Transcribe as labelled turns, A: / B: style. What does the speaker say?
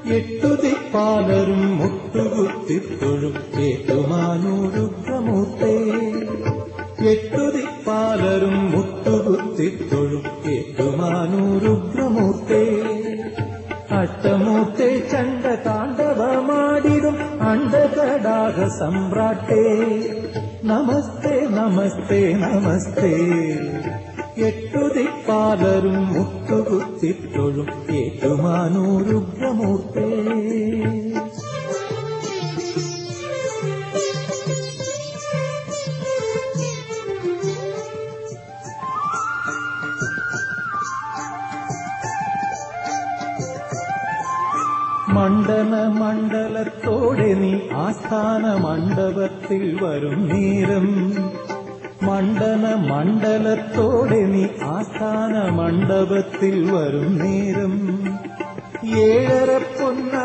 A: എട്ടുതിപ്പാലരും മുട്ടുകുത്തിത്തൊഴും ഏറ്റുമാനൂരുഗ്രമൂർത്തേ. എട്ടുതിപ്പാലരും മുട്ടുകുത്തിത്തൊഴും ഏറ്റുമാനൂരുഗ്രമൂർത്തേ. അഷ്ടമൂർത്തേ ചണ്ഡതാണ്ഡവമാടിടും അണ്ഡകടാഹ സമ്രാട്ടേ. നമസ്തേ നമസ്തേ നമസ്തേ. എട്ടുതിപ്പാലരും മുട്ടുകുത്തിത്തൊഴും ഏറ്റുമാനൂരുഗ്രമൂർത്തേ. മണ്ഡന മണ്ഡലത്തോടെ നീ ആസ്ഥാന മണ്ഡപത്തിൽ വരും നേരം. മണ്ഡന മണ്ഡലത്തോടെ നീ ആസ്ഥാന മണ്ഡപത്തിൽ വരും നേരം. ഏഴര പൊന്ന